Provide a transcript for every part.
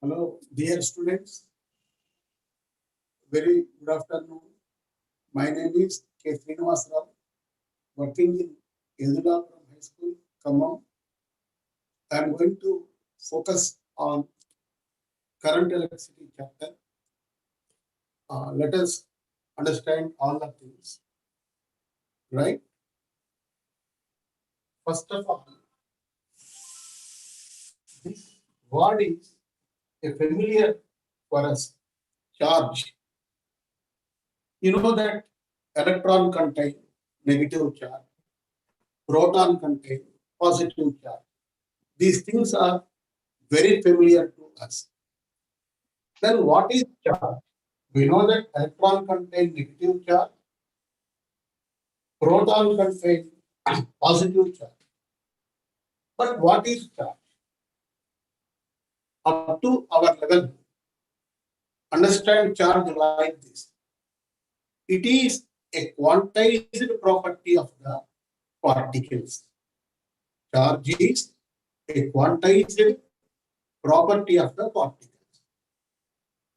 Hello, dear students. Very good afternoon. My name is K. Srinivas Rao, working in Yedulapuram High School, Khammam. I am going to focus on current electricity chapter. Let us understand all the things, right? First of all, this word is a familiar for us, charge. You know that electron contain negative charge, proton contain positive charge. These things are very familiar to us. Then what is charge? We know that electron contain negative charge, proton contain positive charge. But what is charge? Up to our level, understand charge like this. It is a quantized property of the particles. Charge is a quantized property of the particles.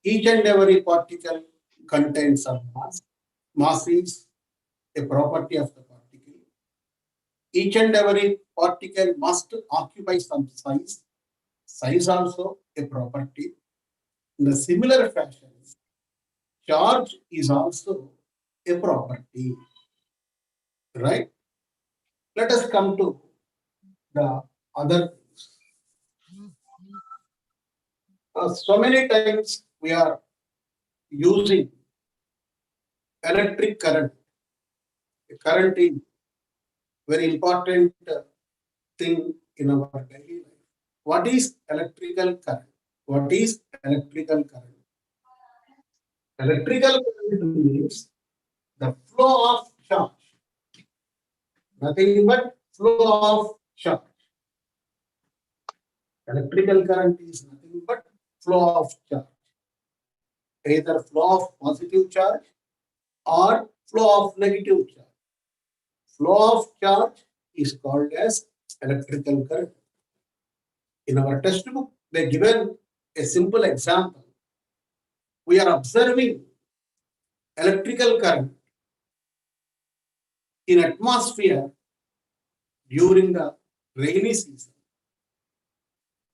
Each and every particle contains some mass. Mass is a property of the particle. Each and every particle must occupy some size. Size also a property. In a similar fashion, charge is also a property. Right? Let us come to the other things. So many times we are using electric current. Current is very important thing in our daily life. What is electrical current? What is electrical current? Electrical current means the flow of charge. Nothing but flow of charge. Electrical current is nothing but flow of charge. Either flow of positive charge or flow of negative charge. Flow of charge is called as electrical current. In our textbook, they given a simple example. We are observing electrical current in atmosphere during the rainy season.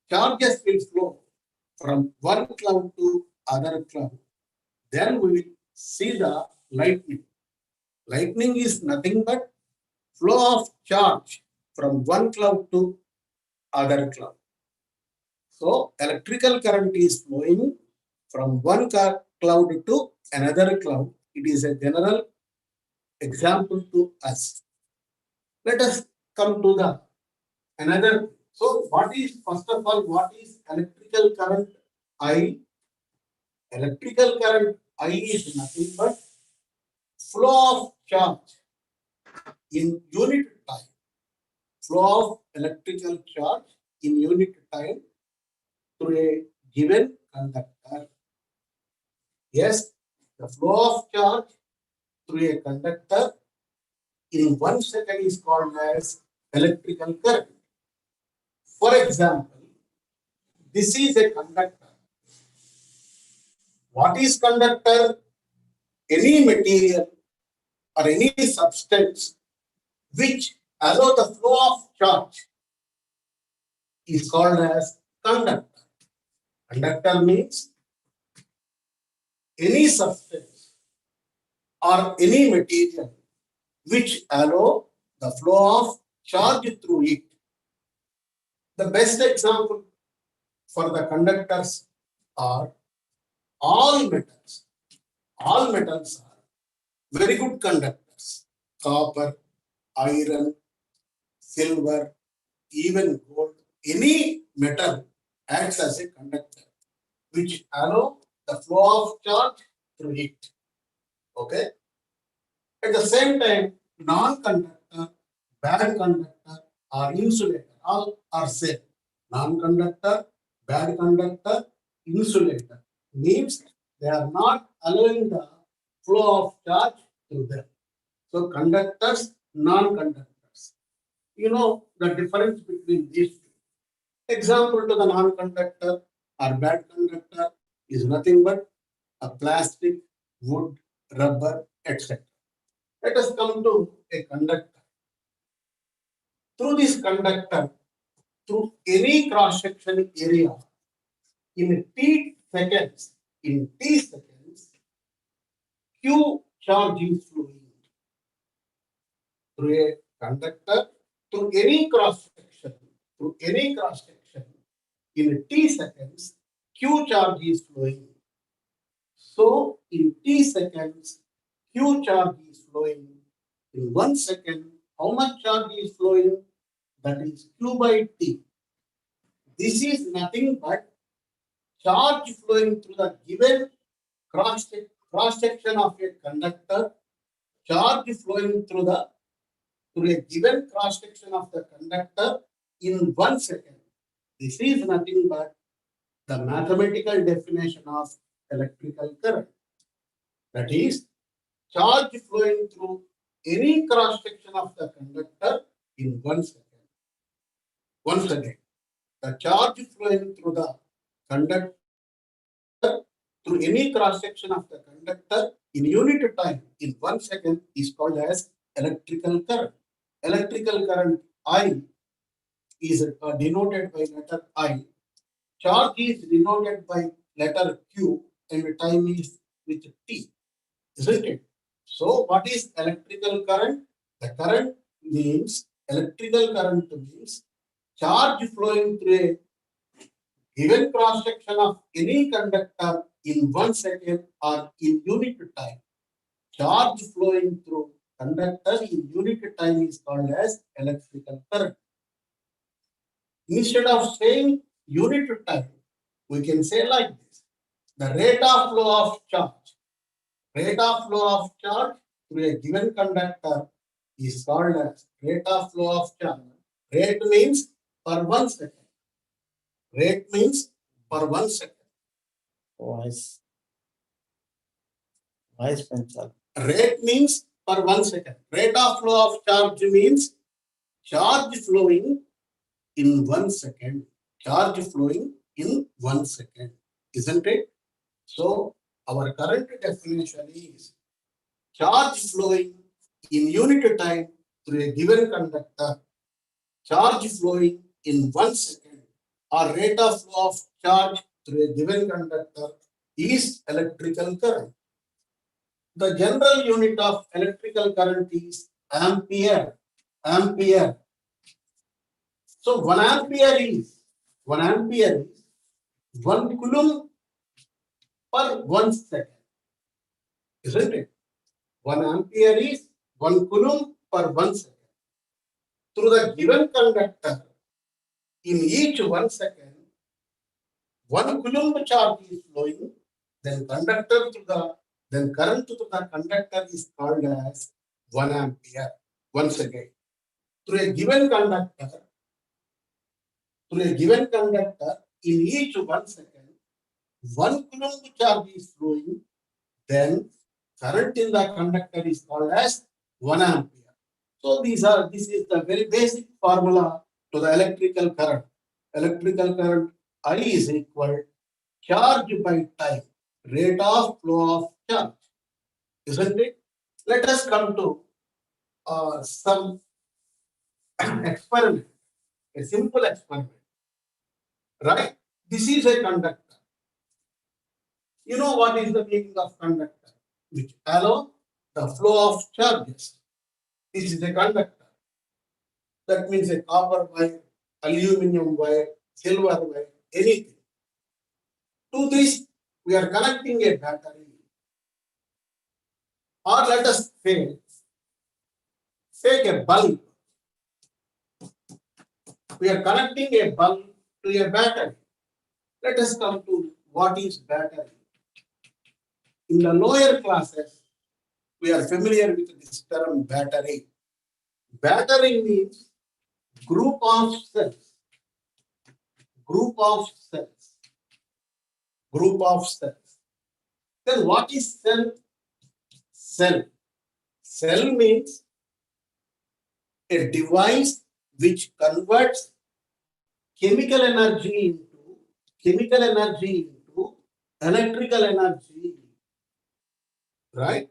Charges will flow from one cloud to other cloud. Then we will see the lightning. Lightning is nothing but flow of charge from one cloud to other cloud. So electrical current is flowing from one cloud to another cloud. It is a general example to us. Let us come to the another. So what is, first of all, what is electrical current I? Electrical current I is nothing but flow of charge in unit time. Flow of electrical charge in unit time through a given conductor. Yes, the flow of charge through a conductor in 1 second is called as electrical current. For example, this is a conductor. What is conductor? Any material or any substance which allow the flow of charge is called as conductor. Conductor means any substance or any material which allow the flow of charge through it. The best example for the conductors are all metals. All metals are very good conductors. Copper, iron, silver, even gold. Any metal acts as a conductor which allow the flow of charge through it. Okay. At the same time, non-conductor, bad conductor, or insulator all are same. Non-conductor, bad conductor, insulator means they are not allowing the flow of charge through them. So conductors, non-conductors. You know the difference between these two. Example to the non-conductor, or bad conductor is nothing but a plastic, wood, rubber, etc. Let us come to a conductor. Through this conductor, through any cross-section area, in t seconds, Q charge is flowing through a conductor, through any cross-section, in t seconds, Q charge is flowing. So, in t seconds, Q charge is flowing. In 1 second, how much charge is flowing? That is Q by T. This is nothing but charge flowing through the given cross-section of a conductor, charge flowing through a given cross-section of the conductor in 1 second. This is nothing but the mathematical definition of electrical current. That is, charge flowing through any cross-section of the conductor in 1 second. Once again, the charge flowing through the conductor through any cross-section of the conductor in unit time in 1 second is called as electrical current. Electrical current I is denoted by letter I. Charge is denoted by letter Q and time is with T, isn't it? So what is electrical current? The current means, electrical current means charge flowing through a given cross-section of any conductor in 1 second or in unit time. Charge flowing through conductor in unit time is called as electrical current. Instead of saying unit time, we can say like this: the rate of flow of charge. Rate of flow of charge through a given conductor is called as rate of flow of charge. Rate means per 1 second. Rate means per 1 second. Voice pencil. Rate means per 1 second. Rate of flow of charge means charge flowing in 1 second. Charge flowing in 1 second, isn't it? So our current definition is charge flowing in unit time through a given conductor, charge flowing in 1 second, or rate of flow of charge through a given conductor is electrical current. The general unit of electrical current is ampere. Ampere. So 1 ampere is 1 coulomb per 1 second, isn't it? 1 ampere is 1 coulomb per 1 second. Through the given conductor, in each 1 second, 1 coulomb charge is flowing, then current to the conductor is called as 1 ampere. Once again, through a given conductor, in each 1 second, 1 coulomb charge is flowing, then current in the conductor is called as 1 ampere. So this is the very basic formula to the electrical current. Electrical current I is equal charge by time, rate of flow of charge, isn't it? Let us come to some experiment, a simple experiment, right? This is a conductor. You know what is the meaning of conductor? Which allow the flow of charges. This is a conductor. That means a copper wire, aluminum wire, silver wire, anything. To this, we are connecting a battery. Or let us say, take a bulb. We are connecting a bulb to a battery. Let us come to what is battery. In the lower classes, we are familiar with this term battery. Battery means group of cells. Group of cells. Group of cells. Then what is cell? Cell. Cell means a device which converts chemical energy chemical energy into electrical energy. Right?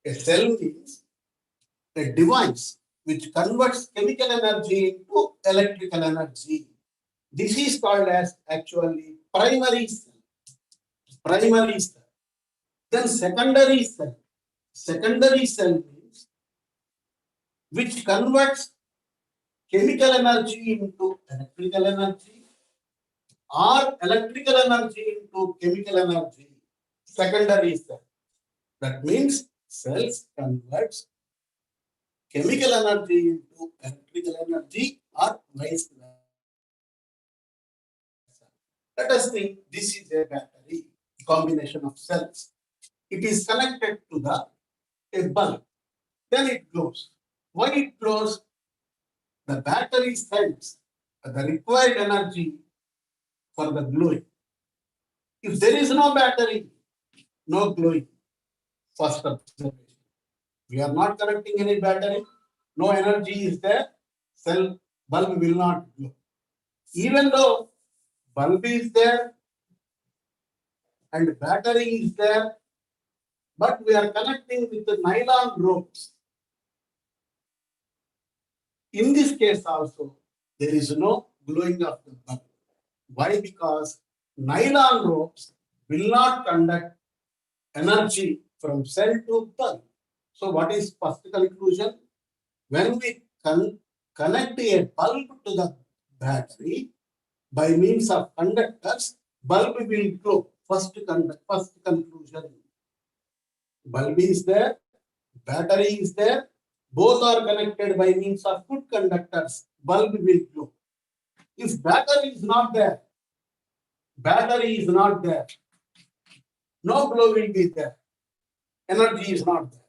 A cell means a device which converts chemical energy into electrical energy. This is called as actually primary cell. Primary cell. Then secondary cell. Secondary cell means which converts chemical energy into electrical energy or electrical energy into chemical energy. Secondary cell. That means cells converts chemical energy into electrical energy or vice versa. Let us think this is a battery combination of cells. It is connected to a bulb. Then it glows. Why it glows? The battery sends the required energy for the glowing. If there is no battery, no glowing. First observation. We are not connecting any battery, no energy is there, cell bulb will not glow. Even though bulb is there and battery is there, but we are connecting with the nylon ropes. In this case also, there is no glowing of the bulb. Why? Because nylon ropes will not conduct energy from cell to bulb. So what is first conclusion? When we connect a bulb to the battery by means of conductors, bulb will glow. First conclusion. Bulb is there, battery is there, both are connected by means of good conductors, bulb will glow. If battery is not there, no glow will be there. Energy is not there.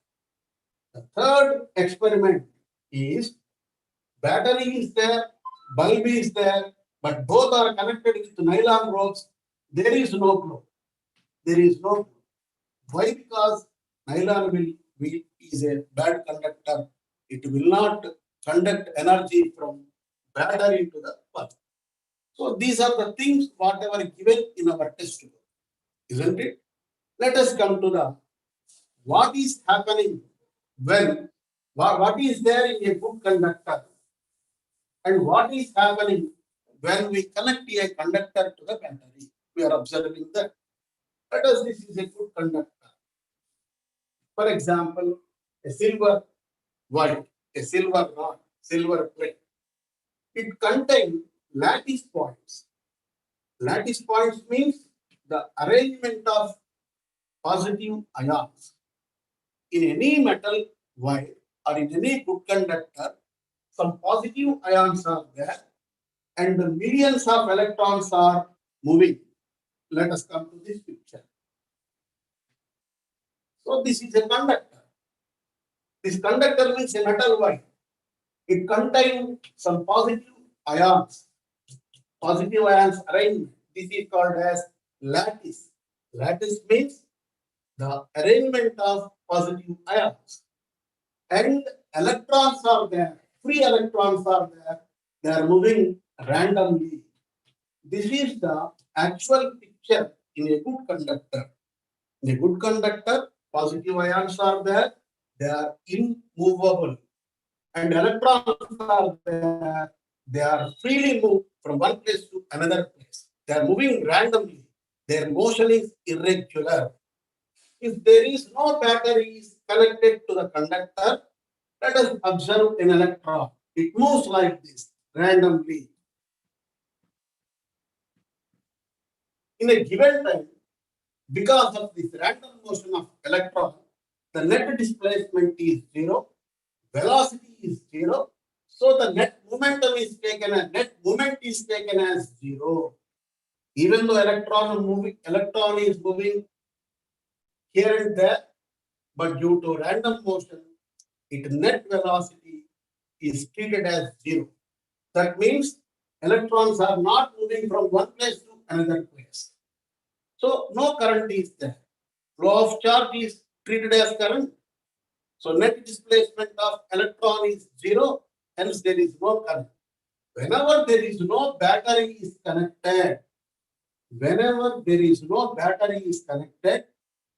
The third experiment is battery is there, bulb is there, but both are connected with nylon ropes. There is no glow. There is no glow. Why? Because nylon is a bad conductor. It will not conduct energy from battery to the bulb. So these are the things whatever given in our test book, isn't it? Let us come to the what is happening when what is there in a good conductor and what is happening when we connect a conductor to the battery. We are observing that. Let us this is a good conductor. For example, a silver wire, a silver rod, silver plate. It contains lattice points. Lattice points means the arrangement of positive ions. In any metal wire or in any good conductor, some positive ions are there and the millions of electrons are moving. Let us come to this picture. So this is a conductor. This conductor means a metal wire. It contains some positive ions arrangement. This is called as lattice. Lattice means the arrangement of positive ions. And electrons are there, free electrons are there, they are moving randomly. This is the actual picture in a good conductor. In a good conductor, positive ions are there, they are immovable. And electrons are there, they are freely moved from one place to another place. They are moving randomly. Their motion is irregular. If there is no batteries connected to the conductor, let us observe an electron. It moves like this, randomly. In a given time, because of this random motion of electron, the net displacement is zero, velocity is zero, so the net momentum is taken as zero. Even though electron is moving here and there, but due to random motion, its net velocity is treated as zero. That means electrons are not moving from one place to another place. So no current is there. Flow of charge is treated as current. So net displacement of electron is zero, hence there is no current. Whenever there is no battery is connected, whenever there is no battery is connected,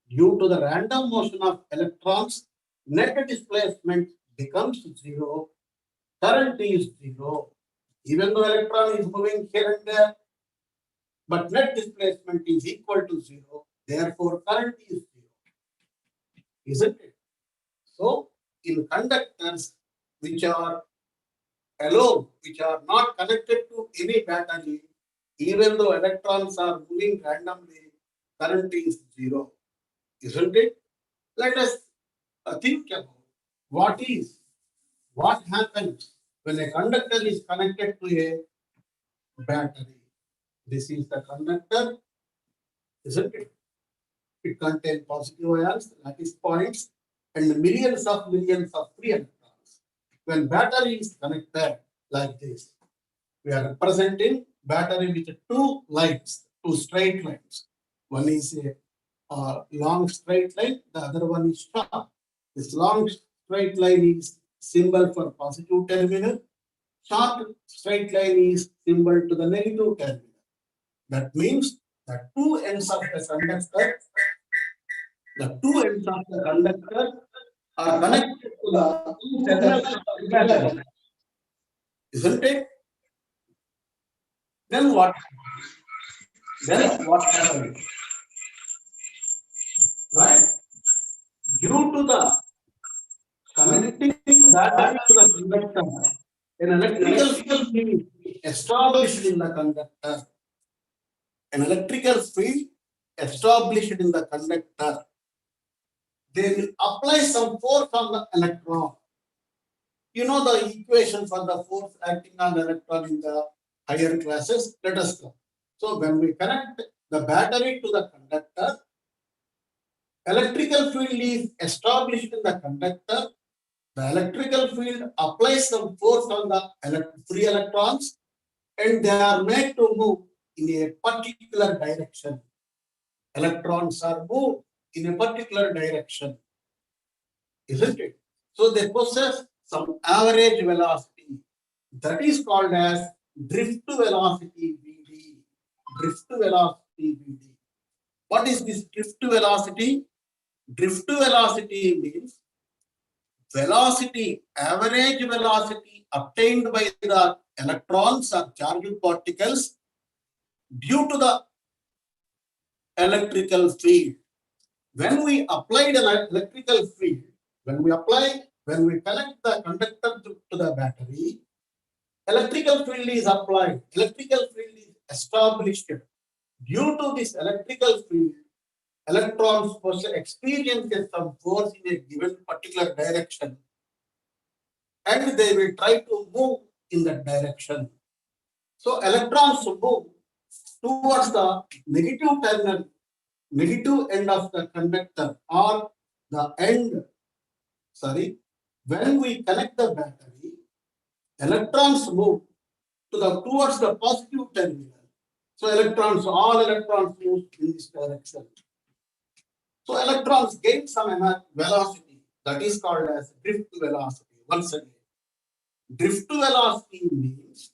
due to the random motion of electrons, net displacement becomes zero, current is zero. Even though electron is moving here and there, but net displacement is equal to zero, therefore current is zero, isn't it? So, in conductors which are alone, which are not connected to any battery, even though electrons are moving randomly, current is zero, isn't it? Let us think about what happens when a conductor is connected to a battery. This is the conductor, isn't it? It contains positive ions, lattice points, and millions of free electrons. When battery is connected like this, we are representing battery with two lines, two straight lines. One is a long straight line, the other one is short. This long straight line is symbol for positive terminal. Short straight line is symbol to the negative terminal. That means the two ends of the conductor are connected to the terminal of the battery, isn't it? Then what? Then what happens? Right? Due to the connecting battery to the conductor, an electrical field is established in the conductor. An electrical field established in the conductor. They will apply some force on the electron. You know the equation for the force acting on the electron in the higher classes. Let us go. So when we connect the battery to the conductor, electrical field is established in the conductor. The electrical field applies some force on the free electrons, and they are made to move in a particular direction. Electrons are moved in a particular direction, isn't it? So they possess some average velocity that is called as drift velocity Vd. Drift velocity Vd. What is this drift velocity? Drift velocity means velocity, average velocity obtained by the electrons or charged particles due to the electrical field. When we applied an electrical field, when we connect the conductor to the battery, electrical field is applied, electrical field is established. Due to this electrical field, electrons experiences some force in a given particular direction, and they will try to move in that direction. So electrons move towards the negative terminal, negative end of the conductor, or the end, when we connect the battery, electrons move towards the positive terminal. So all electrons move in this direction. So electrons gain some velocity that is called as drift velocity. Once again, drift velocity means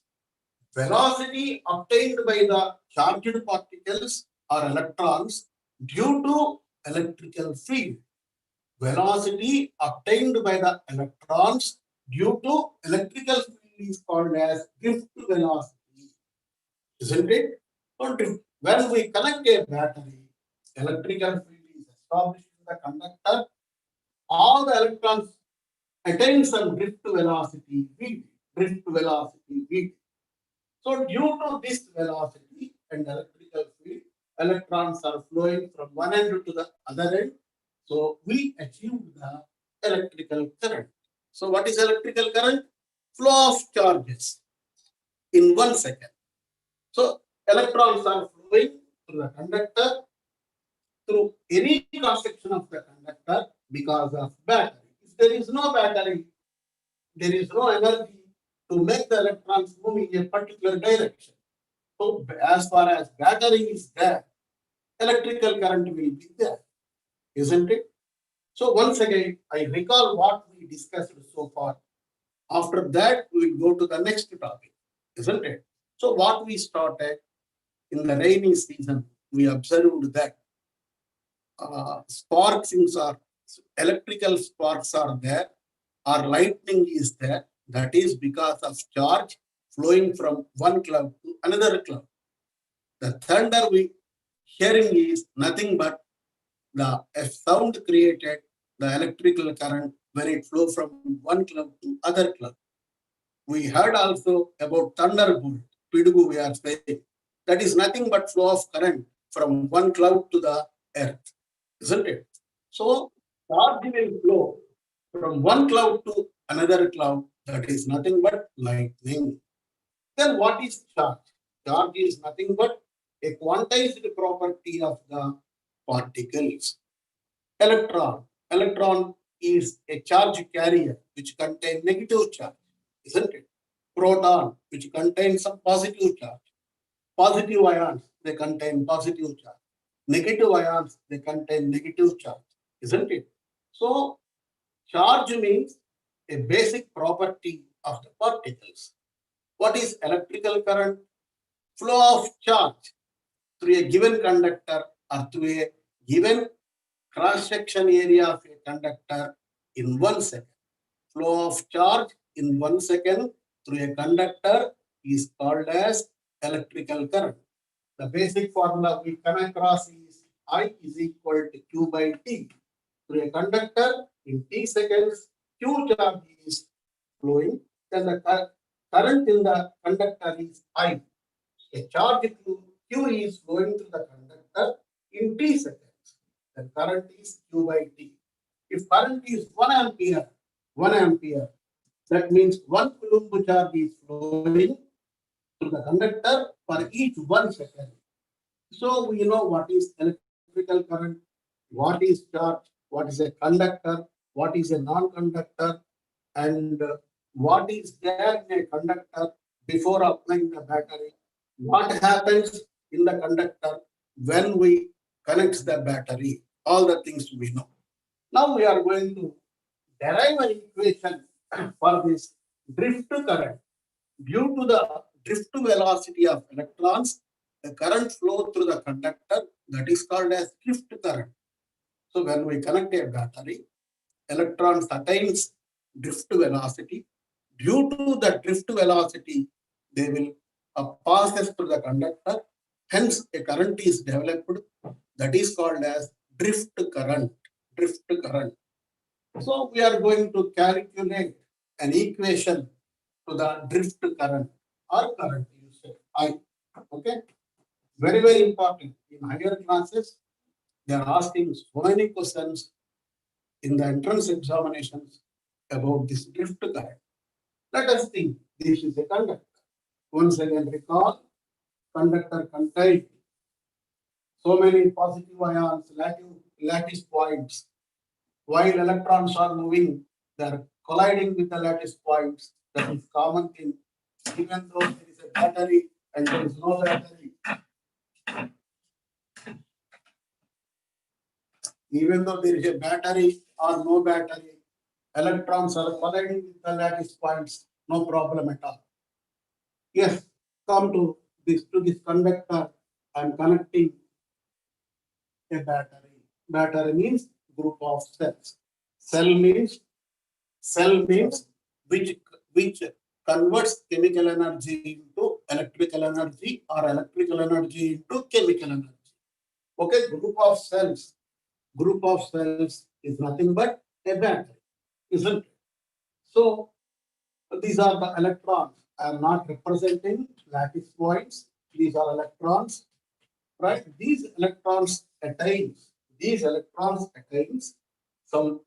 velocity obtained by the charged particles or electrons due to electrical field. Velocity obtained by the electrons due to electrical field is called as drift velocity, isn't it? So when we connect a battery, electrical field is established in the conductor. All the electrons attain some drift velocity V. Drift velocity V. So due to this velocity and electrical field, electrons are flowing from one end to the other end. So we achieve the electrical current. So what is electrical current? Flow of charges in 1 second. So electrons are flowing through the conductor, through any cross section of the conductor because of battery. If there is no battery, there is no energy to make the electrons move in a particular direction. So as far as battery is there, electrical current will be there, isn't it? So once again, I recall what we discussed so far. After that, we will go to the next topic, isn't it? So what we started, in the rainy season, we observed that sparks are electrical sparks are there, or lightning is there. That is because of charge flowing from one cloud to another cloud. The thunder we hearing is nothing but the a sound created the electrical current when it flow from one cloud to other cloud. We heard also about thunderbolt, pidugu we are saying. That is nothing but flow of current from one cloud to the earth, isn't it? So charge will flow from one cloud to another cloud. That is nothing but lightning. Then what is charge? Charge is nothing but a quantized property of the particles. Electron. Electron is a charge carrier which contains negative charge, isn't it? Proton, which contains some positive charge. Positive ions, they contain positive charge. Negative ions, they contain negative charge, isn't it? So, charge means a basic property of the particles. What is electrical current? Flow of charge through a given conductor or through a given cross-section area of a conductor in 1 second. Flow of charge in 1 second through a conductor is called as electrical current. The basic formula we come across is I is equal to Q by T. Through a conductor in T seconds, Q charge is flowing, then the current in the conductor is I. A charge Q is flowing through the conductor in T seconds. The current is Q by T. If current is 1 ampere, that means 1 coulomb charge is flowing through the conductor for each 1 second. So we know what is electrical current, what is charge, what is a conductor, what is a non-conductor, and what is there in a conductor before applying the battery. What happens in the conductor when we connect the battery? All the things we know. Now we are going to derive an equation for this drift current. Due to the drift velocity of electrons, the current flow through the conductor that is called as drift current. So when we connect a battery, electrons attains drift velocity. Due to the drift velocity, they will passes through the conductor. Hence, a current is developed that is called as drift current. Drift current. So we are going to calculate an equation to the drift current or current you say I. Okay. Very, very important. In higher classes, they are asking so many questions in the entrance examinations about this drift current. Let us think this is a conductor. Once again, recall conductor contains so many positive ions, lattice points. While electrons are moving, they are colliding with the lattice points. That is common thing. Even though there is a battery and there is no battery, even though there is a battery or no battery, electrons are colliding with the lattice points, no problem at all. Yes, come to this conductor. I am connecting a battery. Battery means group of cells. Cell means which converts chemical energy into electrical energy or electrical energy into chemical energy. Okay, group of cells. Group of cells is nothing but a battery, isn't it? So these are the electrons. I am not representing lattice points. These are electrons, right? These electrons attains some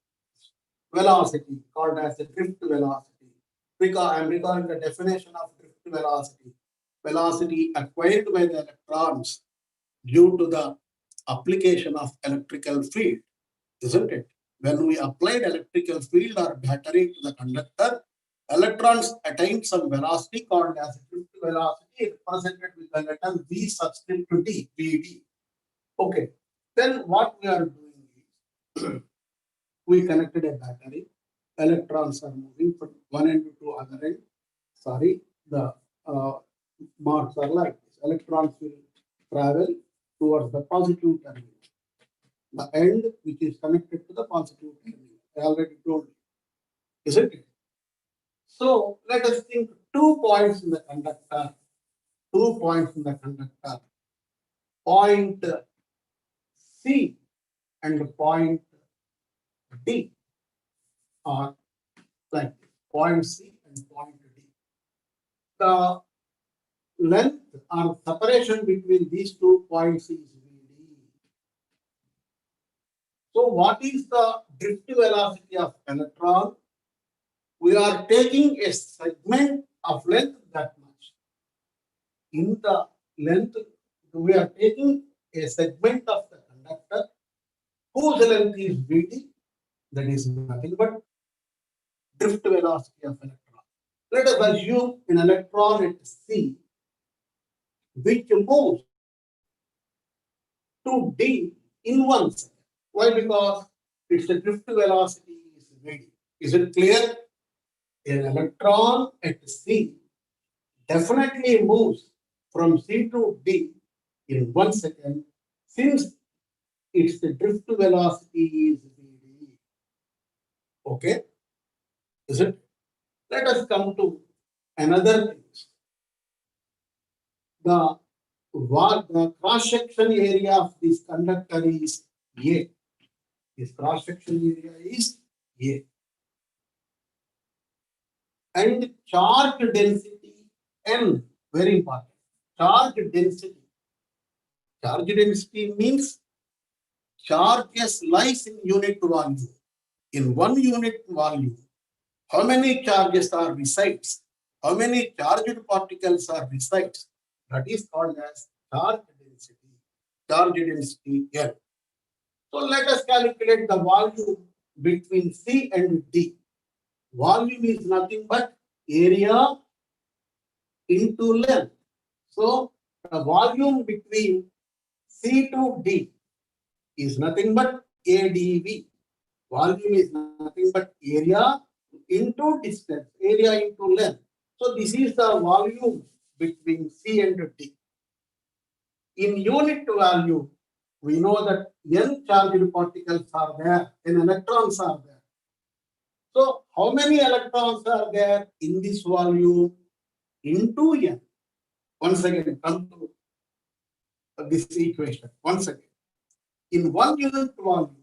velocity called as the drift velocity. Because I am recalling the definition of drift velocity. Velocity acquired by the electrons due to the application of electrical field, isn't it? When we applied electrical field or battery to the conductor, electrons attain some velocity called as drift velocity represented with the letter V subscript to D, Vd. Okay, then what we are doing is we connected a battery. Electrons are moving from one end to other end. Sorry, the marks are like this. Electrons will travel towards the positive terminal. The end which is connected to the positive terminal. I already told you, isn't it? So let us think 2 points in the conductor. 2 points in the conductor. Point C and point D are like point C and point D. The length or separation between these 2 points is VD. So what is the drift velocity of electron? We are taking a segment of length that much. In the length, we are taking a segment of the conductor whose length is VD, that is nothing but drift velocity of electron. Let us assume an electron at C which moves to D in 1 second. Why? Because its drift velocity is V. Is it clear? An electron at C definitely moves from C to D in 1 second since its drift velocity is V. Okay? Is it? Let us come to another thing. The cross-section area of this conductor is A. This cross-section area is A. And charge density N, very important. Charge density. Charge density means charges lies in unit volume. In 1 unit volume, how many charges are resides? How many charged particles are resides? That is called as charge density. Charge density N. So let us calculate the volume between C and D. Volume is nothing but area into length. So the volume between C to D is nothing but AdV. Volume is nothing but area into distance, area into length. So this is the volume between C and D. In unit value, we know that N charged particles are there and electrons are there. So how many electrons are there in this volume? Into N. Once again, come to this equation. Once again, in 1 unit volume,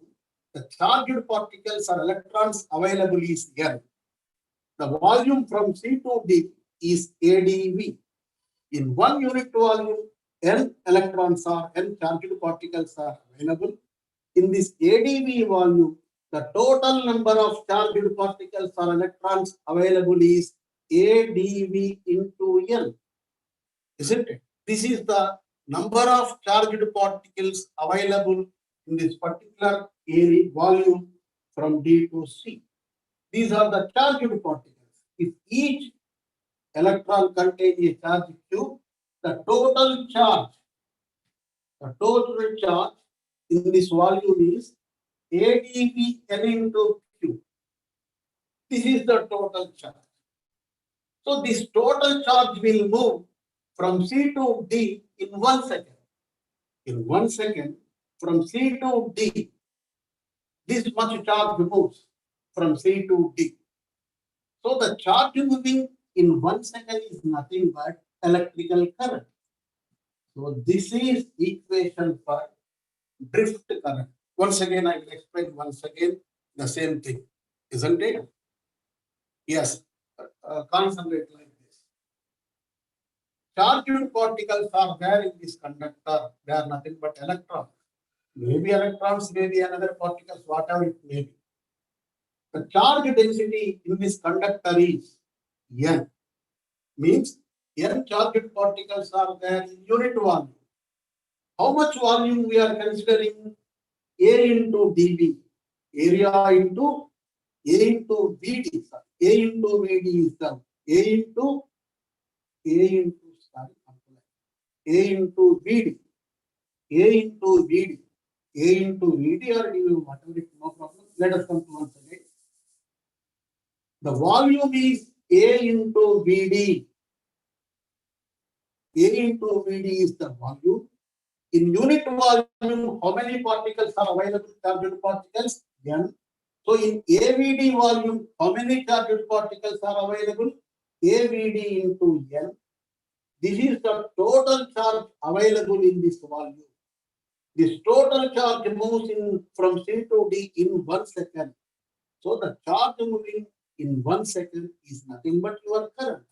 the charged particles or electrons available is N. The volume from C to D is AdV. In 1 unit volume, N electrons or N charged particles are available. In this AdV volume, the total number of charged particles or electrons available is AdV into N. Isn't it? This is the number of charged particles available in this particular area volume from D to C. These are the charged particles. If each electron contains a charge Q, the total charge in this volume is AdV N into Q. This is the total charge. So this total charge will move from C to D in 1 second. In 1 second, from C to D, this much charge moves from C to D. So the charge moving in 1 second is nothing but electrical current. So this is equation for drift current. Once again, I will explain once again the same thing, isn't it? Yes, concentrate like this. Charged particles are there in this conductor. They are nothing but electrons. Maybe electrons, maybe another particles, whatever it may be. The charge density in this conductor is N. Means N charged particles are there in unit volume. How much volume we are considering? A into dV. Area into A into VD. A into VD is the A into VD. A into VD. A into VD or dV, whatever it, no problem. Let us come to once again. The volume is A into VD. A into VD is the volume. In unit volume, how many particles are available? Charged particles? N. So in AVD volume, how many charged particles are available? AVD into N. This is the total charge available in this volume. This total charge moves in from C to D in 1 second. So the charge moving in 1 second is nothing but your current.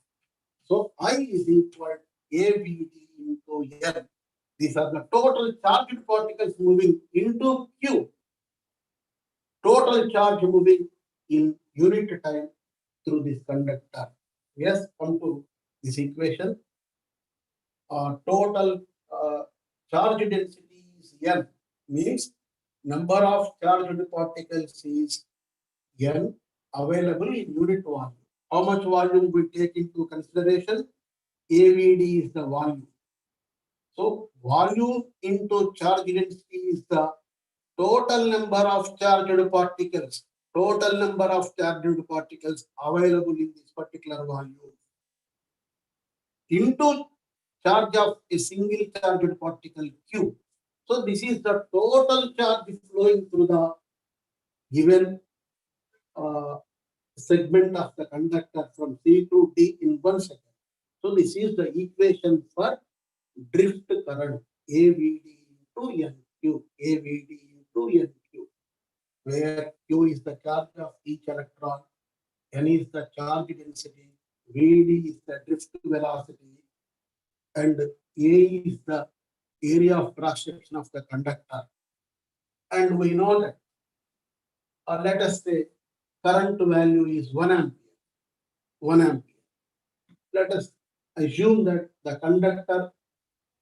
So I is equal AVD into N. These are the total charged particles moving into Q. Total charge moving in unit time through this conductor. Yes, come to this equation. Total charge density is N, means number of charged particles is N available in unit volume. How much volume we take into consideration? AVD is the volume. So volume into charge density is the total number of charged particles. Total number of charged particles available in this particular volume into charge of a single charged particle Q. So this is the total charge flowing through the given segment of the conductor from C to D in 1 second. So this is the equation for drift current AVD into NQ. AVD into NQ, where Q is the charge of each electron, N is the charge density, VD is the drift velocity, and A is the area of cross section of the conductor. And we know that, let us say, current value is 1 ampere. 1 ampere. Let us assume that the conductor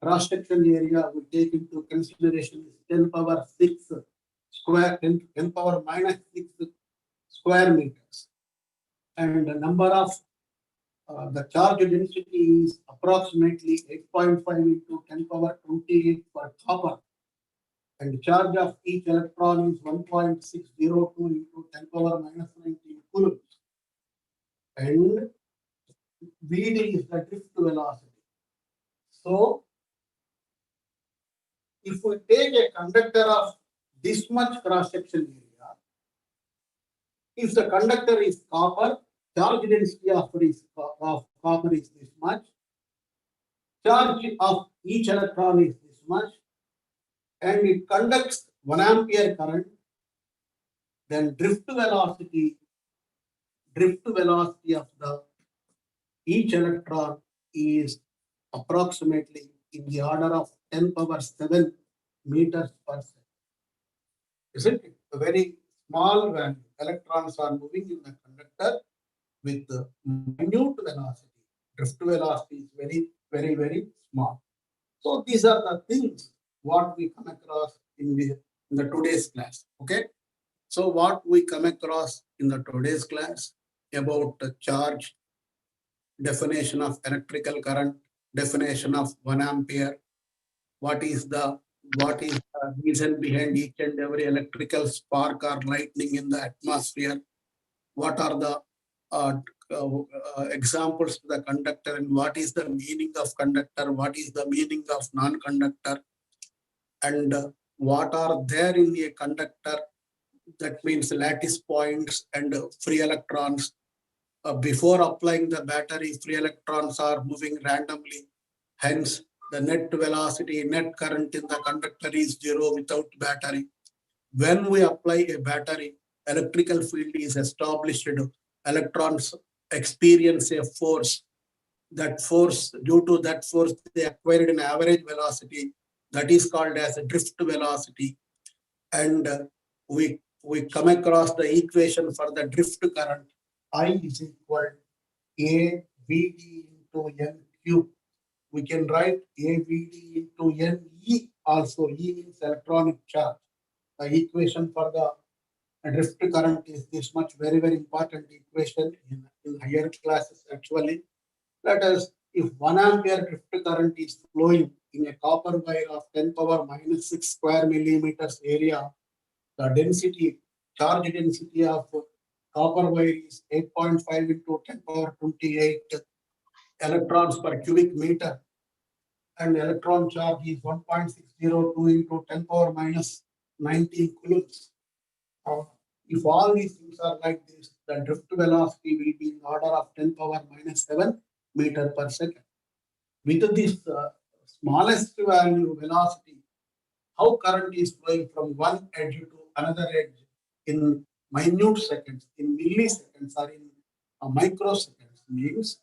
cross section area we take into consideration is 10 power 6 square, 10 power minus 6 square meters. And the number of the charge density is approximately 8.5 into 10 power 28 for copper. And charge of each electron is 1.602 into 10 power minus 19 coulombs. And VD is the drift velocity. So, if we take a conductor of this much cross-section area, if the conductor is copper, charge density of copper is this much, charge of each electron is this much, and it conducts 1 ampere current, then drift velocity of the each electron is approximately in the order of 10 power 7 meters per second. Isn't it? A very small value. Electrons are moving in the conductor with minute velocity. Drift velocity is very, very, very small. So these are the things what we come across in the today's class. Okay. So what we come across in the today's class about the charge, definition of electrical current, definition of 1 ampere, what is the reason behind each and every electrical spark or lightning in the atmosphere, what are the examples to the conductor, and what is the meaning of conductor, what is the meaning of non-conductor, and what are there in a conductor, that means lattice points and free electrons. Before applying the battery, free electrons are moving randomly. Hence, the net velocity, net current in the conductor is zero without battery. When we apply a battery, electrical field is established. Electrons experience a force. That force, due to that force, they acquired an average velocity that is called as a drift velocity. And we come across the equation for the drift current. I is equal A VD into NQ. We can write AVD into NE also. E means electronic charge. The equation for the drift current is this much, very, very important equation in higher classes actually. Let us, if 1 ampere drift current is flowing in a copper wire of 10 power minus 6 square millimeters area, the density, charge density of copper wire is 8.5 into 10 power 28 electrons per cubic meter. and electron charge is 1.602 into 10 power minus 19 coulombs. If all these things are like this, the drift velocity will be in the order of 10 power minus 7 meter per second. With this smallest value velocity, how current is flowing from one edge to another edge in minute seconds, in milliseconds, or in microseconds means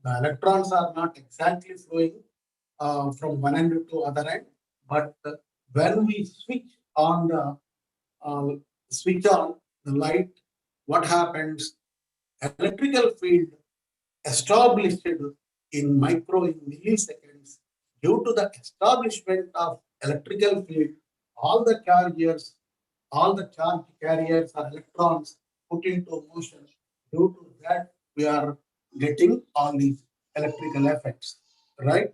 the electrons are not exactly flowing from one end to other end, but when we uh, switch on the light, what happens? Electrical field established in milliseconds due to the establishment of electrical field, all the carriers, all the charge carriers or electrons put into motion. Due to that, we are getting all these electrical effects, right?